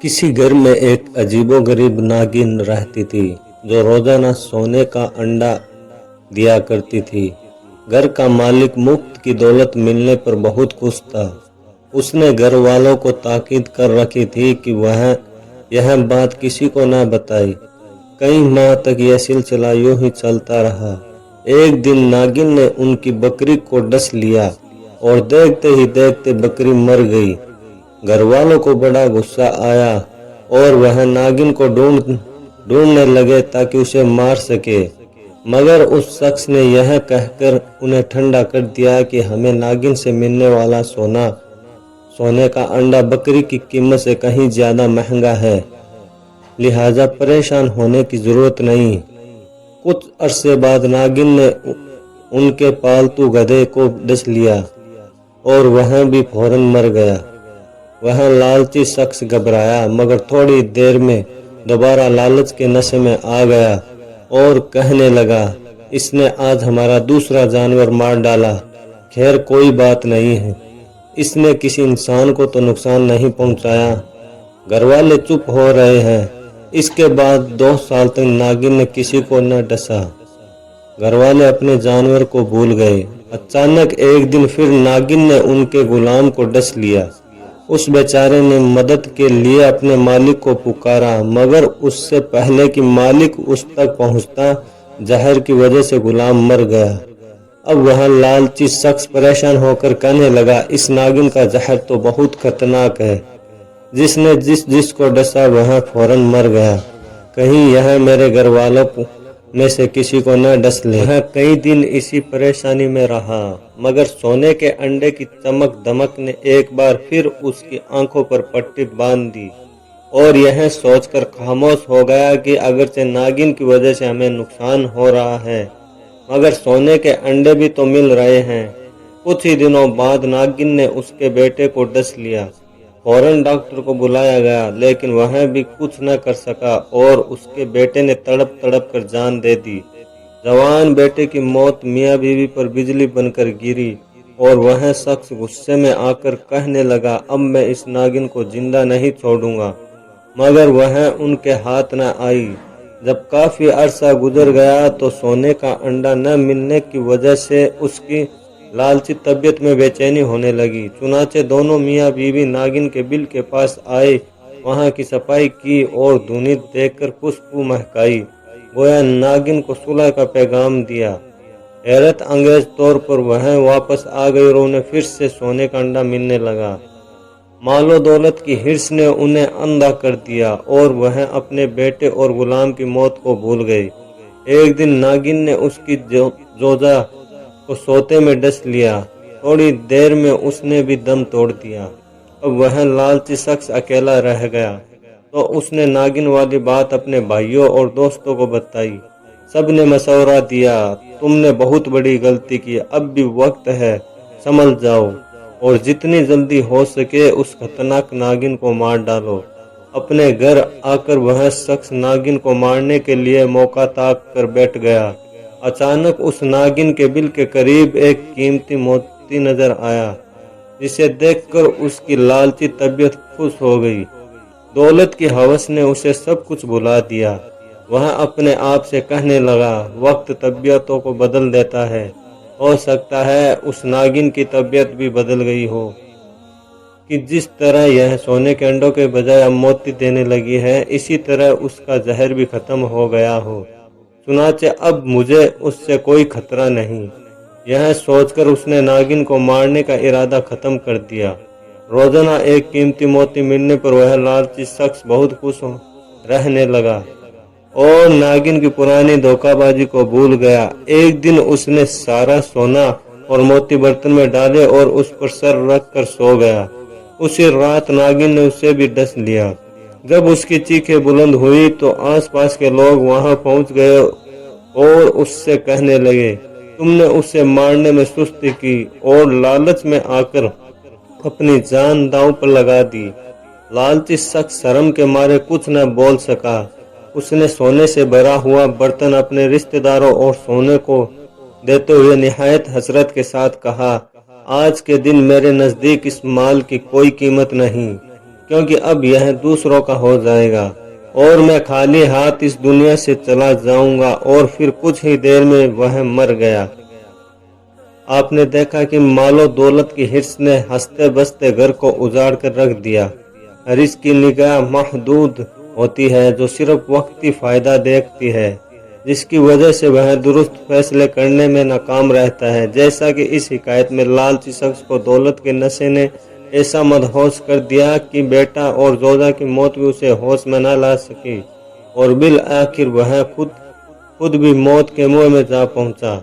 किसी घर में एक अजीबोगरीब नागिन रहती थी जो रोजाना सोने का अंडा दिया करती थी। घर का मालिक मुफ्त की दौलत मिलने पर बहुत खुश था। उसने घर वालों को ताकीद कर रखी थी कि वह यह बात किसी को न बताए। कई माह तक यह सिलसिला यूं ही चलता रहा। एक दिन नागिन ने उनकी बकरी को डस लिया और देखते ही देखते बकरी मर गई। घर वालों को बड़ा गुस्सा आया और वह नागिन को ढूंढने लगे ताकि उसे मार सके, मगर उस शख्स ने यह कहकर उन्हें ठंडा कर दिया कि हमें नागिन से मिलने वाला सोने का अंडा बकरी की कीमत से कहीं ज्यादा महंगा है, लिहाजा परेशान होने की जरूरत नहीं। कुछ अरसे बाद नागिन ने उनके पालतू गधे को डस लिया और वह भी फौरन मर गया। वह लालची शख्स घबराया, मगर थोड़ी देर में दोबारा लालच के नशे में आ गया और कहने लगा, इसने आज हमारा दूसरा जानवर मार डाला। खैर कोई बात नहीं है, इसने किसी इंसान को तो नुकसान नहीं पहुंचाया। घर वाले चुप हो रहे हैं। इसके बाद 2 साल तक नागिन ने किसी को न डसा। घर वाले अपने जानवर को भूल गए। अचानक एक दिन फिर नागिन ने उनके गुलाम को डस लिया। उस बेचारे ने मदद के लिए अपने मालिक को पुकारा, मगर उससे पहले कि मालिक उस तक पहुंचता, जहर की वजह से गुलाम मर गया। अब वह लालची शख्स परेशान होकर कहने लगा, इस नागिन का जहर तो बहुत खतरनाक है। जिसने जिसको डसा वह फौरन मर गया। कहीं यह मेरे घर वालों में से किसी को न डस ले। वह कई दिन इसी परेशानी में रहा, मगर सोने के अंडे की चमक दमक ने एक बार फिर उसकी आंखों पर पट्टी बांध दी और यह सोचकर खामोश हो गया कि अगरचे नागिन की वजह से हमें नुकसान हो रहा है, मगर सोने के अंडे भी तो मिल रहे हैं। कुछ ही दिनों बाद नागिन ने उसके बेटे को डस लिया। फौरन डॉक्टर को बुलाया गया, लेकिन वह भी कुछ न कर सका और उसके बेटे ने तड़प तड़प कर जान दे दी। जवान बेटे की मौत मियाँ बीवी पर बिजली बनकर गिरी और वह शख्स गुस्से में आकर कहने लगा, अब मैं इस नागिन को जिंदा नहीं छोड़ूंगा, मगर वह उनके हाथ न आई। जब काफी अरसा गुजर गया तो सोने का अंडा न मिलने की वजह से उसकी लालची तबीयत में बेचैनी होने लगी। चुनाचे दोनों मियाँ बीवी नागिन के बिल के पास आए, वहां की सफाई की और धुनी देखकर खुशबू महकाई, गोया नागिन को सुलह का पैगाम दिया। हैरत अंगेज तौर पर वह वापस आ गई और उन्हें फिर से सोने का अंडा मिलने लगा। मालो दौलत की हिर्स ने उन्हें अंधा कर दिया और वह अपने बेटे और गुलाम की मौत को भूल गए। एक दिन नागिन ने उसकी जोजा को सोते में डस लिया। थोड़ी देर में उसने भी दम तोड़ दिया। अब वह लालची शख्स अकेला रह गया तो उसने नागिन वाली बात अपने भाइयों और दोस्तों को बताई। सब ने मशवरा दिया, तुमने बहुत बड़ी गलती की, अब भी वक्त है, संभल जाओ और जितनी जल्दी हो सके उस खतरनाक नागिन को मार डालो। अपने घर आकर वह शख्स नागिन को मारने के लिए मौका ताक कर बैठ गया। अचानक उस नागिन के बिल के करीब एक कीमती मोती नजर आया, जिसे देखकर उसकी लालची तबीयत खुश हो गई। दौलत की हवस ने उसे सब कुछ भुला दिया। वह अपने आप से कहने लगा, वक्त तबीयतों को बदल देता है। हो सकता है उस नागिन की तबीयत भी बदल गई हो कि जिस तरह यह सोने के अंडों के बजाय अब मोती देने लगी है, इसी तरह उसका जहर भी खत्म हो गया हो। चुनाचे अब मुझे उससे कोई खतरा नहीं। यह सोचकर उसने नागिन को मारने का इरादा खत्म कर दिया। रोजाना एक कीमती मोती मिलने पर वह लालची शख्स बहुत खुश रहने लगा और नागिन की पुरानी धोखाबाजी को भूल गया। एक दिन उसने सारा सोना और मोती बर्तन में डाले और उस पर सर रख कर सो गया। उसी रात नागिन ने उसे भी डस लिया। जब उसकी चीखें बुलंद हुई तो आसपास के लोग वहां पहुंच गए और उससे कहने लगे, तुमने उसे मारने में सुस्ती की और लालच में आकर अपनी जान दांव पर लगा दी। लालची शख्स शर्म के मारे कुछ न बोल सका। उसने सोने से भरा हुआ बर्तन अपने रिश्तेदारों और सोने को देते हुए निहायत हसरत के साथ कहा, आज के दिन मेरे नजदीक इस माल की कोई कीमत नहीं। क्योंकि अब यह दूसरों का हो जाएगा और मैं खाली हाथ इस दुनिया से चला जाऊंगा। और फिर कुछ ही देर में वह मर गया। आपने देखा कि मालो दौलत की हिर्स ने हंसते बसते घर को उजाड़ कर रख दिया। हरीश की निगाह महदूद होती है, जो सिर्फ वक्ती फायदा देखती है, जिसकी वजह से वह दुरुस्त फैसले करने में नाकाम रहता है। जैसा कि इस हिकायत में लालची शख्स को दौलत के नशे ने ऐसा मदहोश कर दिया कि बेटा और जोजा की मौत भी उसे होश में न ला सकी और बिल आखिर वह खुद भी मौत के मुंह में जा पहुंचा।